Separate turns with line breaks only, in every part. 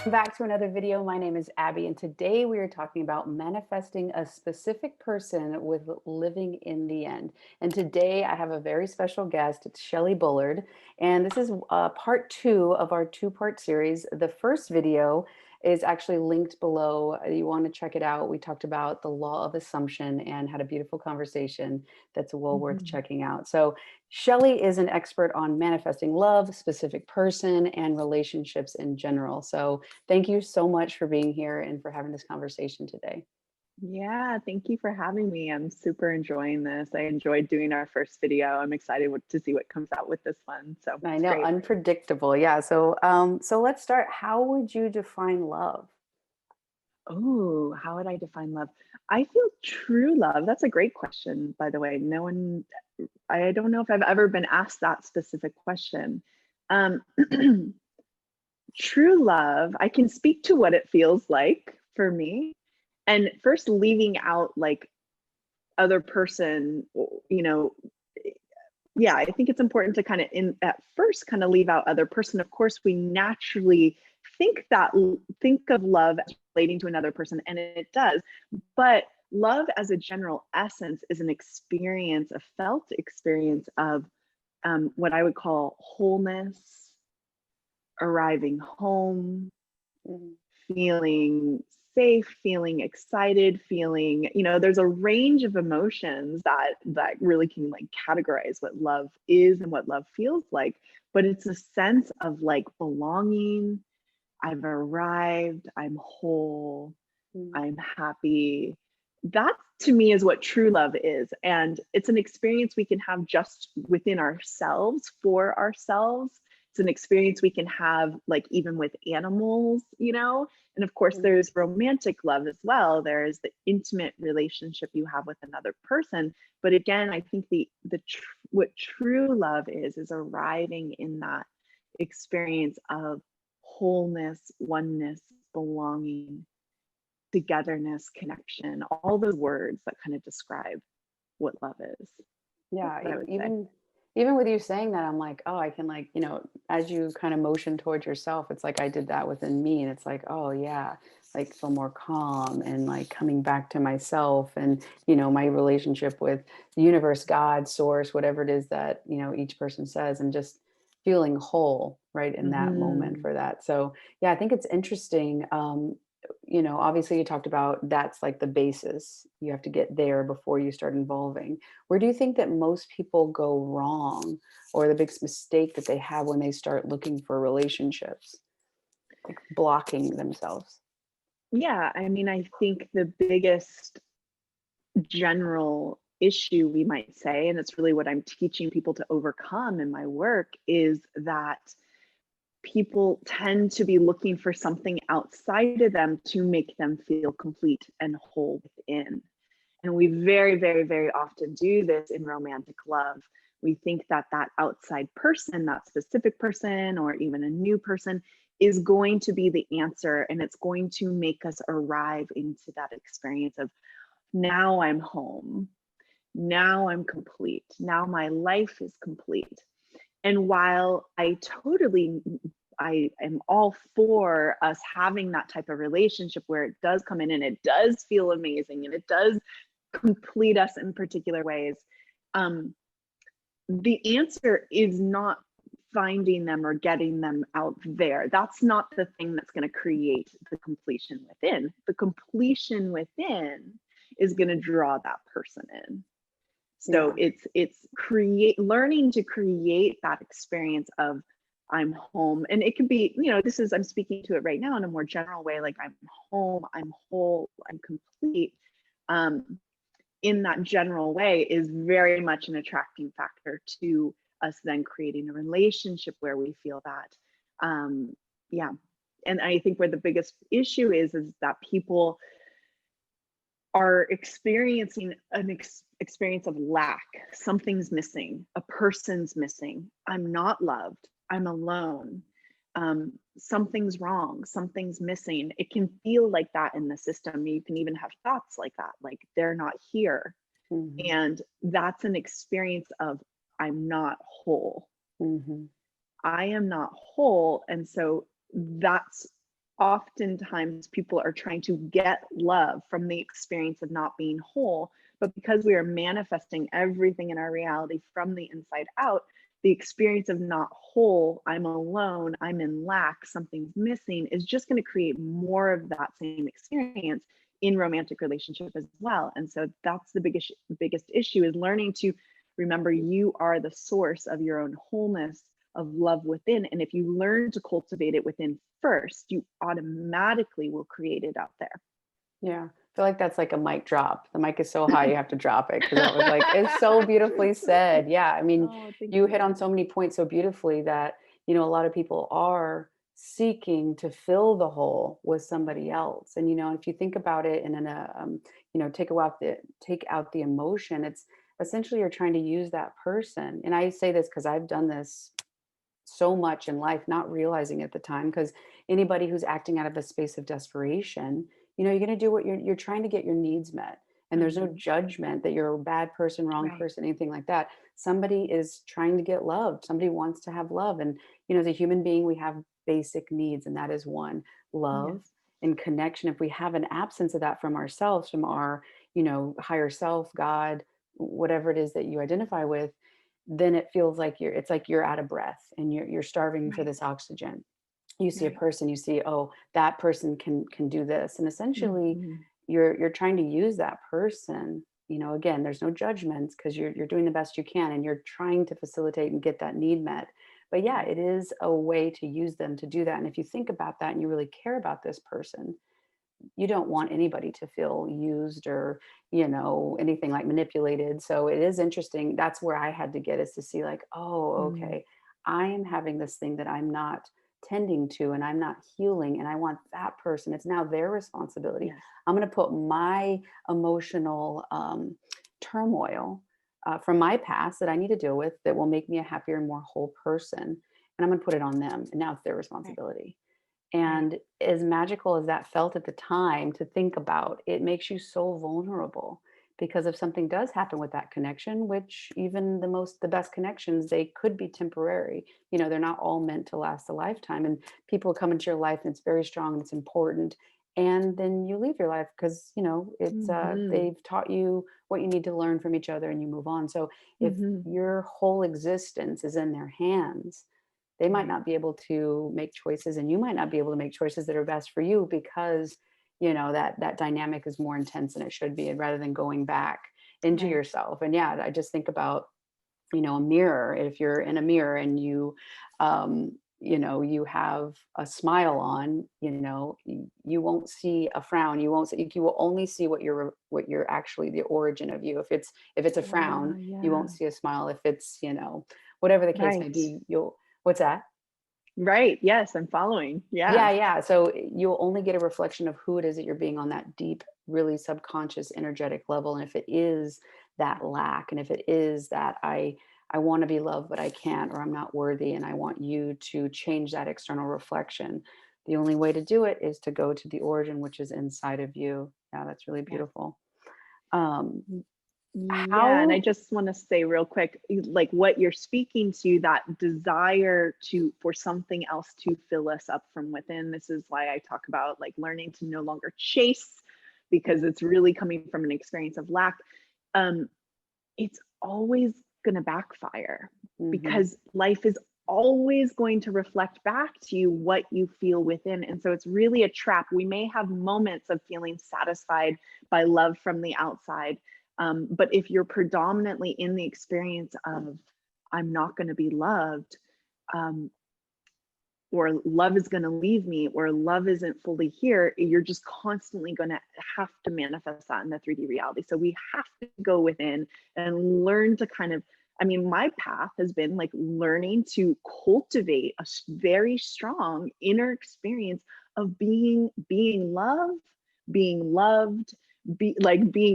Back to another video. My name is Abby, and today we are talking about manifesting a specific person with living in the end. And today I have a very special guest. It's Shelly Bullard, and this is part two of our two-part series. The first video is actually linked below. You want to check it out. We talked about the law of assumption and had a beautiful conversation that's well worth
Mhm.
checking out. So Shelly is an expert on manifesting love, specific person, and relationships in general. So thank you so much for being here and for having this conversation today.
Yeah, thank you for having me. I'm super enjoying this. I enjoyed doing our first video. I'm excited to see what comes out with this one. So
I
it's
know,
great.
unpredictable. Yeah. So let's start. How would you define love?
Oh, how would I define love? I feel true love. That's a great question, by the way. No one, I don't know if I've ever been asked that specific question. Um, True love, I can speak to what it feels like for me. And first, leaving out like other person, you know, yeah, I think it's important to kind of in at first kind of leave out other person. Of course, we naturally think of love as relating to another person, and it does. But love as a general essence is an experience, a felt experience of what I would call wholeness, arriving home,
Mhm.
feeling safe, feeling excited, feeling, there's a range of emotions that really can like categorize what love is and what love feels like, but it's a sense of like belonging. I've arrived, I'm whole,
Mhm.
I'm happy. That to me is what true love is. And it's an experience we can have just within ourselves, for ourselves. It's an experience we can have like even with animals, And of course,
Mhm.
there's romantic love as well. There's the intimate relationship you have with another person. But again, I think what true love is arriving in that experience of wholeness, oneness, belonging, togetherness, connection, all those words that kind of describe what love is. That's
Yeah.
what I would say.
Even with you saying that, I'm like, oh, I can like, as you kind of motion towards yourself, it's like I did that within me. And it's like, oh yeah, like feel more calm and like coming back to myself and, my relationship with the universe, God, source, whatever it is that, each person says, and just feeling whole right in that moment
Hmm.
for that. So yeah, I think it's interesting. Obviously you talked about that's like the basis. You have to get there before you start involving. Where do you think that most people go wrong or the biggest mistake that they have when they start looking for relationships, like blocking themselves?
Yeah, I mean, I think the biggest general issue we might say, and it's really what I'm teaching people to overcome in my work, is that people tend to be looking for something outside of them to make them feel complete and whole within. And we very, very, very often do this in romantic love. We think that that outside person, that specific person, or even a new person, is going to be the answer. And it's going to make us arrive into that experience of now I'm home. Now I'm complete. Now my life is complete. And while I am all for us having that type of relationship where it does come in and it does feel amazing and it does complete us in particular ways. Um, the answer is not finding them or getting them out there. That's not the thing that's going to create the completion within. The completion within is going to draw that person in. So
Yeah.
it's create learning to create that experience of I'm home. And it could be, I'm speaking to it right now in a more general way, like I'm home, I'm whole, I'm complete. Um, in that general way is very much an attracting factor to us then creating a relationship where we feel that. Yeah. And I think where the biggest issue is that people are experiencing an experience of lack. Something's missing, a person's missing. I'm not loved. I'm alone. Something's wrong. Something's missing. It can feel like that in the system. You can even have thoughts like that, like they're not here.
Hmm.
And that's an experience of I'm not whole.
Hmm.
I am not whole. And so that's oftentimes people are trying to get love from the experience of not being whole. But because we are manifesting everything in our reality from the inside out, the experience of not whole, I'm alone, I'm in lack, something's missing, is just going to create more of that same experience in romantic relationship as well. And so that's the biggest issue, is learning to remember you are the source of your own wholeness, of love within. And if you learn to cultivate it within first, you automatically will create it out there.
Yeah. I feel like that's like a mic drop. The mic is so high, you have to drop it because that was like, it's so beautifully said. Yeah. I mean,
Oh, thank
you hit
you.
on so many points so beautifully that, a lot of people are seeking to fill the hole with somebody else. And, if you think about it and in take out the emotion, it's essentially you're trying to use that person. And I say this because I've done this so much in life, not realizing at the time, because anybody who's acting out of a space of desperation, you're going to do what you're trying to get your needs met. And there's no
Mhm.
judgment that you're a bad person, wrong
Right.
person, anything like that. Somebody is trying to get loved. Somebody wants to have love. And, as a human being, we have basic needs, and that is one, love
Yes.
and connection. If we have an absence of that from ourselves, from our, higher self, God, whatever it is that you identify with, then it feels like it's like you're out of breath and you're starving for
Right.
this oxygen. You see a
Right.
person, you see, oh, that person can do this. And essentially
Mhm.
you're trying to use that person. Again, there's no judgments because you're doing the best you can and you're trying to facilitate and get that need met. But yeah,
Right.
it is a way to use them to do that. And if you think about that and you really care about this person, you don't want anybody to feel used or anything like manipulated. So it is interesting. That's where I had to get, is to see like, oh,
Mm.
okay, I am having this thing that I'm not tending to and I'm not healing, and I want that person, it's now their responsibility.
Yes.
I'm going to put my emotional turmoil from my past that I need to deal with, that will make me a happier and more whole person, and I'm going to put it on them, and now it's their
Right.
responsibility.
Right.
And as magical as that felt at the time to think about, it makes you so vulnerable, because if something does happen with that connection, which even the best connections, they could be temporary. They're not all meant to last a lifetime. And people come into your life and it's very strong and it's important. And then you leave your life because, it's
Mhm.
they've taught you what you need to learn from each other and you move on. So if
Mhm.
your whole existence is in their hands, they might
Right.
not be able to make choices and you might not be able to make choices that are best for you, because that dynamic is more intense than it should be, and rather than going back into
Right.
yourself. And yeah, I just think about a mirror. If you're in a mirror and you have a smile on, you won't see a frown, you will only see what you're actually, the origin of you. If it's a
Wow,
frown, you won't
yeah.
see a smile. If it's whatever the case may
Right.
be, you'll what's that.
Right. Yes, I'm following. Yeah.
Yeah, yeah. So you'll only get a reflection of who it is that you're being on that deep, really subconscious, energetic level. And if it is that lack, and if it is that I want to be loved, but I can't, or I'm not worthy, and I want you to change that external reflection, the only way to do it is to go to the origin, which is inside of you. Yeah, that's really
Yes.
beautiful. Um,
Yeah, and I
how
just want to say real quick, like what you're speaking to, that desire to for something else to fill us up from within. This is why I talk about like learning to no longer chase, because it's really coming from an experience of lack. Um, it's always going to backfire,
Mhm.
because life is always going to reflect back to you what you feel within. And so it's really a trap. We may have moments of feeling satisfied by love from the outside. But if you're predominantly in the experience of, I'm not going to be loved, um, or love is going to leave me, or love isn't fully here, you're just constantly going to have to manifest that in the 3D reality. So we have to go within and learn to kind of, I mean, my path has been like learning to cultivate a very strong inner experience of being loved, being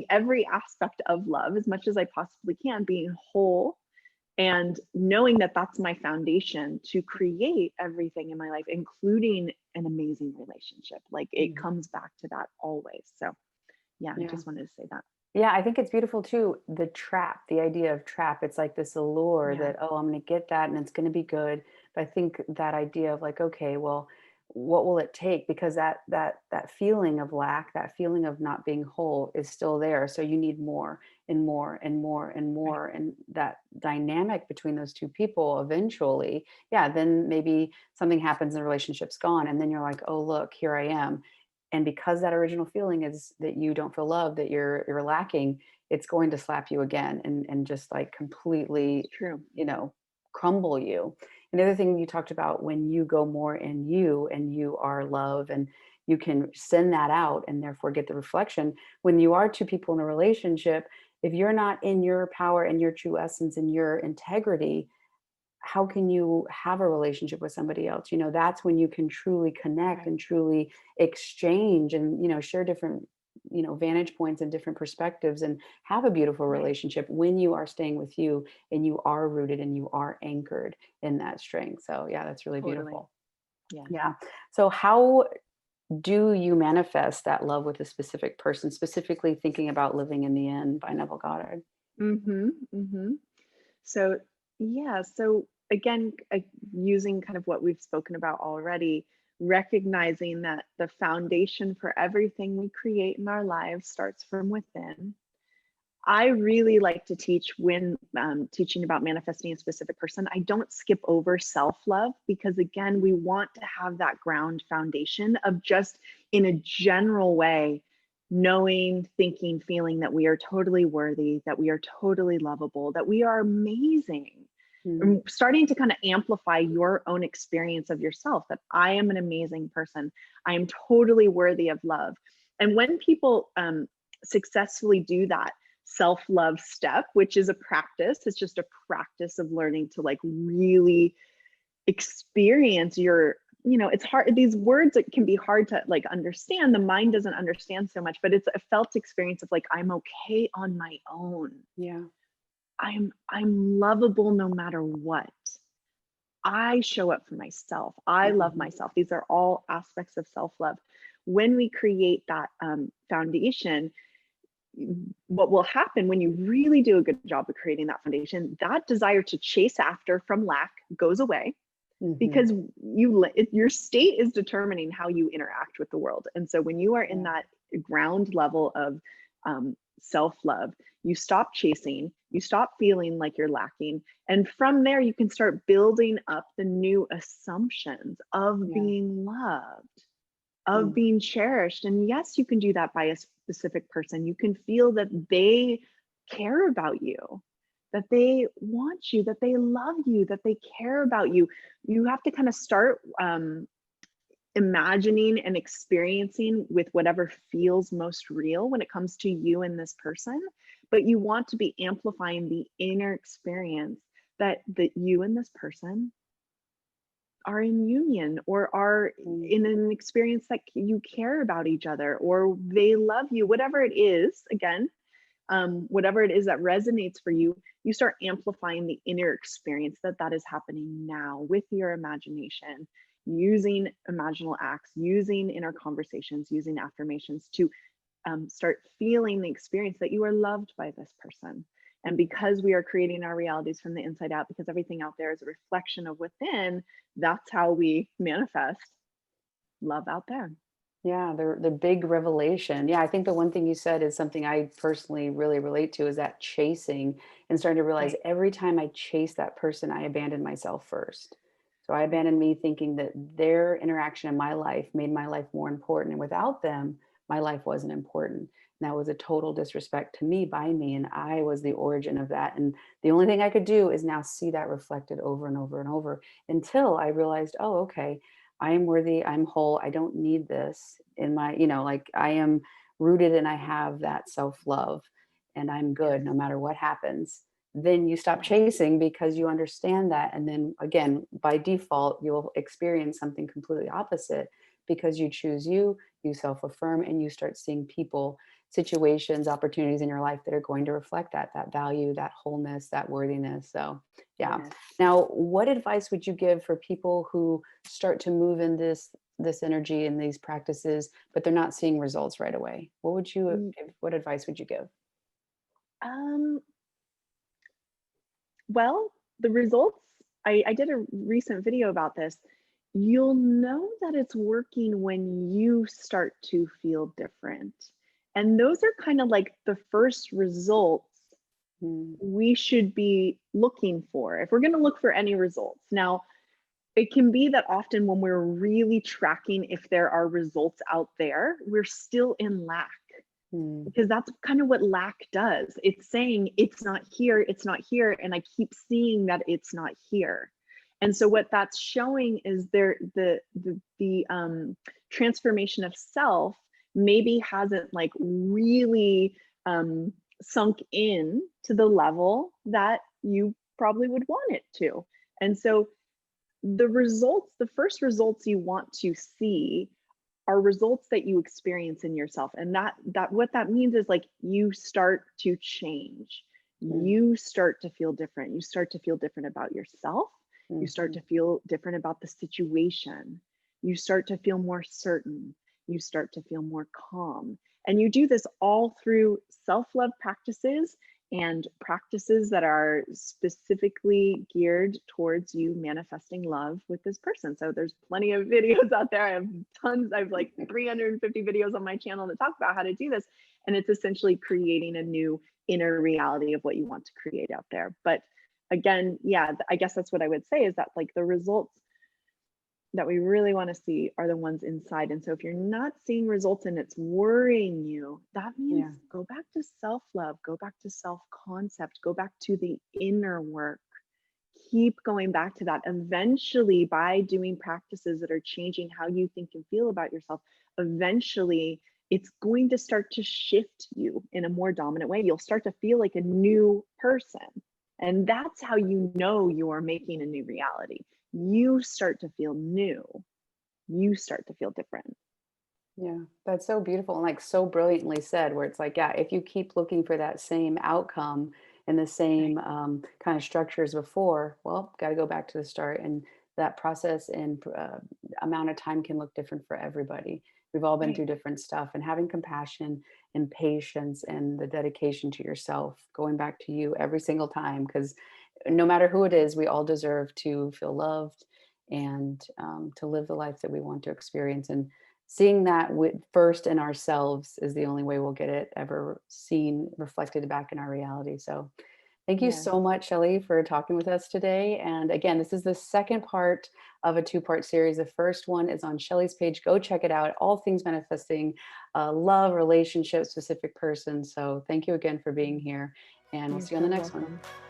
every aspect of love as much as I possibly can, being whole, and knowing that that's my foundation to create everything in my life, including an amazing relationship. Like it
Mhm.
comes back to that always. So yeah, I
Yeah.
just wanted to say that.
Yeah, I think it's beautiful too. The trap, the idea of trap, it's like this allure
Yeah.
that, oh, I'm going to get that and it's going to be good. But I think that idea of like, okay, well, what will it take? Because that feeling of lack, that feeling of not being whole is still there. So you need more and more and more and
Right.
more. And that dynamic between those two people eventually, yeah, then maybe something happens and the relationship's gone. And then you're like, oh, look, here I am. And because that original feeling is that you don't feel love, that you're lacking, it's going to slap you again and just like
It's
completely,
true.
you know, crumble you. And the other thing you talked about, when you go more in you and you are love and you can send that out and therefore get the reflection. When you are two people in a relationship, if you're not in your power and your true essence and your integrity, how can you have a relationship with somebody else? You know, that's when you can truly connect
Right.
and truly exchange and, you know, share different, you know, vantage points and different perspectives and have a beautiful
Right.
relationship when you are staying with you and you are rooted and you are anchored in that strength. So yeah, that's really
Totally.
beautiful.
Yeah.
Yeah. So how do you manifest that love with a specific person, specifically thinking about Living in the End by Neville Goddard?
Mm-hmm. Mm-hmm. So, yeah, so again, using kind of what we've spoken about already, recognizing that the foundation for everything we create in our lives starts from within. I really like to teach when teaching about manifesting a specific person. I don't skip over self love because, again, we want to have that ground foundation of just in a general way, knowing, thinking, feeling that we are totally worthy, that we are totally lovable, that we are amazing.
Mm,
Starting to kind of amplify your own experience of yourself, that I am an amazing person. I am totally worthy of love. And when people successfully do that, self-love step, which is a practice, it's just a practice of learning to like really experience your, it's hard, these words, it can be hard to like understand, the mind doesn't understand so much, but it's a felt experience of like, I'm okay on my own.
yeah.
I'm lovable no matter what. I show up for myself. I love
Mhm.
myself. These are all aspects of self-love. When we create that foundation, what will happen when you really do a good job of creating that foundation, that desire to chase after from lack goes away,
Mhm.
because your state is determining how you interact with the world. And so when you are in
Yeah.
that ground level of self-love, you stop chasing, you stop feeling like you're lacking, and from there you can start building up the new assumptions of
Yeah.
being loved, of
Mm.
being cherished. And yes, you can do that by a specific person. You can feel that they care about you, that they want you, that they love you, that they care about you. You have to kind of start imagining and experiencing with whatever feels most real when it comes to you and this person. But you want to be amplifying the inner experience that you and this person are in union, or are
Mm.
in an experience that you care about each other, or they love you, whatever it is, again, whatever it is that resonates for you, you start amplifying the inner experience that is happening now with your imagination, using imaginal acts, using inner conversations, using affirmations to start feeling the experience that you are loved by this person. And because we are creating our realities from the inside out, because everything out there is a reflection of within, that's how we manifest love out there.
Yeah, the big revelation. Yeah, I think the one thing you said is something I personally really relate to, is that chasing and starting to realize
Right,
every time I chase that person, I abandon myself first. So I
right,
abandoned me thinking that their interaction in my life made my life more important. And without them, my life wasn't important. And that was a total disrespect to me by me. And I was the origin of that. And the only thing I could do is now see that reflected over and over and over until I realized, oh, okay, I am worthy, I'm whole, I don't need this in my, you know, like I am rooted and I have that self-love and I'm
yes,
good no matter what happens. Then you stop
yes,
chasing because you understand that. And then again, by default, you'll experience something completely opposite because you choose you self-affirm, and you start seeing people, situations, opportunities in your life that are going to reflect that value, that wholeness, that worthiness. So yeah.
yes.
Now, what advice would you give for people who start to move in this energy and these practices, but they're not seeing results right away? What would you
Mm,
give? What advice would you give?
Um, well, the results, I did a recent video about this. you'll know that it's working when you start to feel different. And those are kind of like the first results
Mm,
we should be looking for if we're going to look for any results. Now, it can be that often when we're really tracking if there are results out there, we're still in lack,
mm,
because that's kind of what lack does. It's saying it's not here, and I keep seeing that it's not here. And so what that's showing is the transformation of self maybe hasn't like really um, sunk in to the level that you probably would want it to. And so the first results you want to see are results that you experience in yourself. And that what that means is like you start to change.
mm,
You start to feel different. You start to feel different about yourself. You start
mhm.
to feel different about the situation. You start to feel more certain. You start to feel more calm. And you do this all through self-love practices and practices that are specifically geared towards you manifesting love with this person. So there's plenty of videos out there. I have like 350 videos on my channel that talk about how to do this. And it's essentially creating a new inner reality of what you want to create out there. But again, yeah, I guess that's what I would say is that like the results that we really want to see are the ones inside. And so if you're not seeing results and it's worrying you, that means
Yeah.
go back to self love, go back to self concept, go back to the inner work. Keep going back to that. Eventually, by doing practices that are changing how you think and feel about yourself, eventually it's going to start to shift you in a more dominant way. You'll start to feel like a new person. And that's how you know you are making a new reality. You start to feel new, you start to feel different.
Yeah, that's so beautiful and like so brilliantly said, where it's like, yeah, if you keep looking for that same outcome and the
Right.
same kind of structure as before, well, got to go back to the start. And that process and amount of time can look different for everybody. We've all been
Right.
through different stuff, and having compassion and patience and the dedication to yourself, going back to you every single time, because no matter who it is, we all deserve to feel loved and to live the life that we want to experience. And seeing that first in ourselves is the only way we'll get it ever seen reflected back in our reality. So thank you
Yes.
so much, Shelly, for talking with us today. And again, this is the second part of a two-part series. The first one is on Shelly's page. Go check it out. All things manifesting, love, relationship, specific person. So thank you again for being here. And we'll
You're
see you on
so
the next one.
welcome.